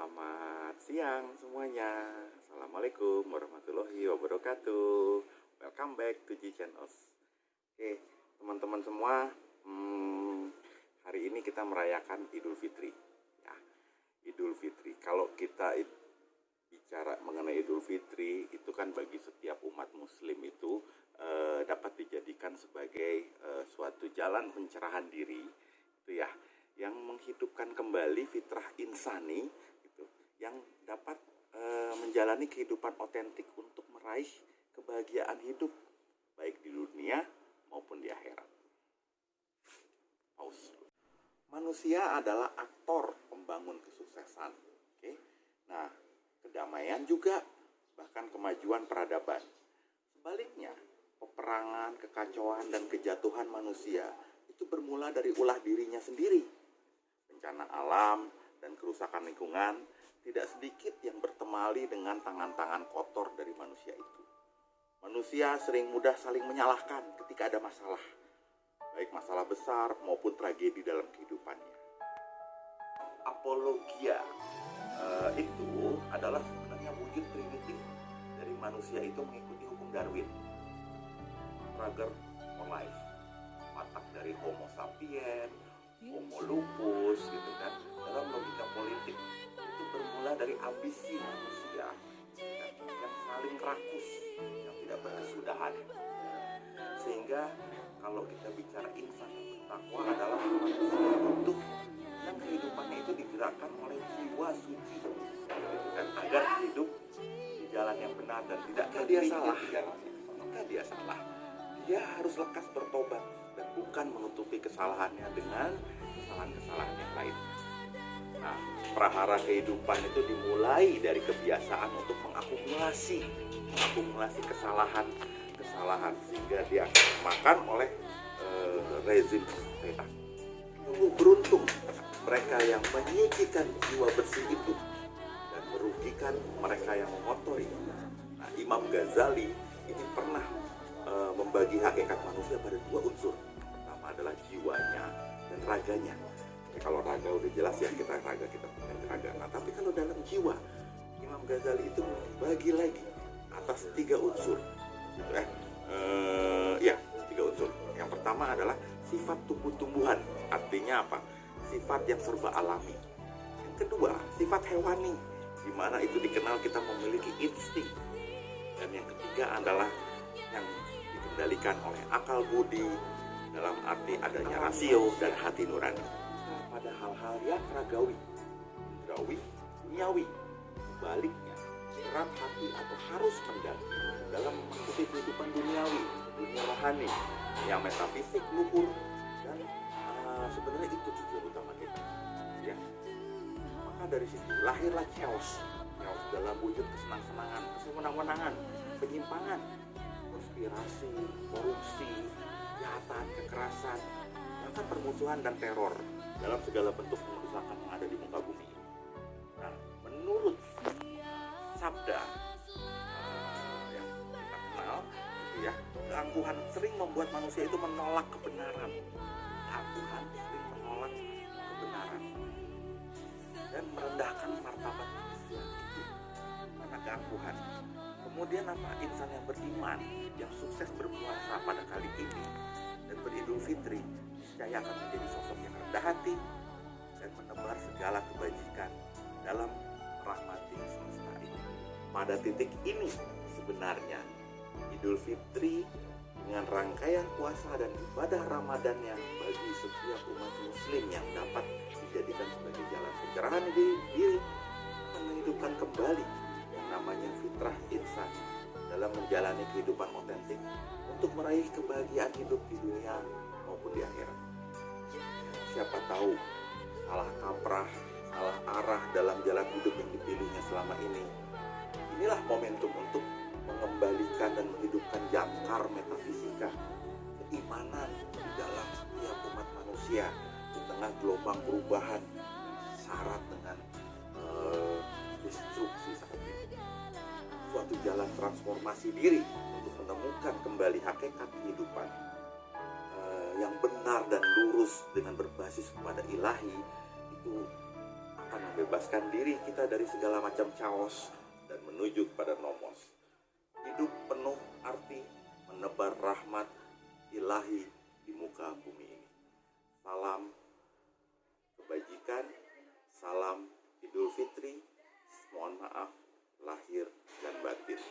Selamat siang semuanya. Assalamualaikum warahmatullahi wabarakatuh. Welcome back to G Channels. Oke, teman-teman semua, hari ini kita merayakan Idul Fitri. Ya, Idul Fitri. Kalau kita bicara mengenai Idul Fitri, itu kan bagi setiap umat Muslim itu dapat dijadikan sebagai suatu jalan pencerahan diri, itu ya, yang menghidupkan kembali fitrah insani gitu, yang dapat menjalani kehidupan otentik untuk meraih kebahagiaan hidup baik di dunia maupun di akhirat. Pause. Manusia adalah aktor pembangun kesuksesan. Oke. Nah, kedamaian juga, bahkan kemajuan peradaban. Sebaliknya, peperangan, kekacauan, dan kejatuhan manusia itu bermula dari ulah dirinya sendiri. Bencana alam dan kerusakan lingkungan tidak sedikit yang bertemali dengan tangan-tangan kotor dari manusia itu. Manusia sering mudah saling menyalahkan ketika ada masalah, baik masalah besar maupun tragedi dalam kehidupannya. Apologia itu adalah sebenarnya wujud primitif dari manusia itu mengikuti hukum Darwin, struggle for life, watak dari Homo sapiens, Homo lupus gitu kan. Dalam logika politik itu bermula dari ambisi manusia yang saling rakus, yang tidak berkesudahan. Sehingga kalau kita bicara insan yang bertakwa adalah manusia utuh yang kehidupannya itu digerakkan oleh jiwa suci gitu kan, agar hidup di jalan yang benar dan tidak dia salah. Maka dia salah, dia harus lekas bertobat dan bukan menutupi kesalahannya dengan kesalahan-kesalahan yang lain. Nah, prahara kehidupan itu dimulai dari kebiasaan untuk mengakumulasi kesalahan sehingga dia akan dimakan oleh rezim setan. Sungguh beruntung mereka yang menyucikan jiwa bersih itu dan merugikan mereka yang mengotori. Nah, Imam Ghazali ini pernah membagi hakikat manusia pada dua unsur. Pertama adalah jiwanya dan raganya. Ya, kalau raga udah jelas ya, kita punya raga. Nah, tapi kalau dalam jiwa, Imam Ghazali itu membagi lagi atas tiga unsur. Gitu, tiga unsur. Yang pertama adalah sifat tumbuh-tumbuhan. Artinya apa? Sifat yang serba alami. Yang kedua, sifat hewani, di mana itu dikenal kita memiliki insting. Dan yang ketiga adalah yang dikendalikan oleh akal budi, dalam arti adanya rasio dan hati nurani. Nah, pada hal-hal yang ragawi, indrawi, duniawi, sebaliknya gerak hati atau harus mendaki dalam memasuki kehidupan duniawi, dunia rohani, yang metafisik luhur, dan sebenarnya itu tujuan utama kita. Ya, maka dari situ lahirlah chaos dalam wujud kesenang-senangan, kesewenang-wenangan, penyimpangan, konspirasi, korupsi, kejahatan, kekerasan, bahkan permusuhan dan teror dalam segala bentuk pengerusakan yang ada di muka bumi. Nah, menurut sabda yang kita kenal, itu ya, keangkuhan sering membuat manusia itu menolak kebenaran. Keangkuhan sering menolak kebenaran dan merendahkan martabat manusia itu karena keangkuhan. Kemudian apa? Insan yang beriman, yang sukses berpuasa pada kali ini dan beridul fitri, niscaya akan menjadi sosok yang rendah hati dan menebar segala kebajikan dalam merahmati semesta ini. Pada titik ini sebenarnya Idul Fitri dengan rangkaian puasa dan ibadah Ramadannya bagi setiap umat muslim yang dapat dijadikan sebagai jalan pencerahan diri akan menghidupkan kembali yang namanya fitrah insan dalam menjalani kehidupan otentik untuk meraih kebahagiaan hidup di dunia maupun di akhirat. Siapa tahu salah kaprah, salah arah dalam jalan hidup yang dipilihnya selama ini. Inilah momentum untuk mengembalikan dan menghidupkan jangkar metafisika, keimanan di dalam setiap umat manusia di tengah gelombang perubahan syarat dengan destruksi saat ini. Suatu jalan transformasi diri untuk menemukan kembali hakikat kehidupan yang benar dan lurus dengan berbasis kepada ilahi itu akan membebaskan diri kita dari segala macam chaos dan menuju kepada nomos. Hidup penuh arti, menebar rahmat ilahi di muka bumi ini. Salam kebajikan, salam Idul Fitri, mohon maaf lahir dan batin.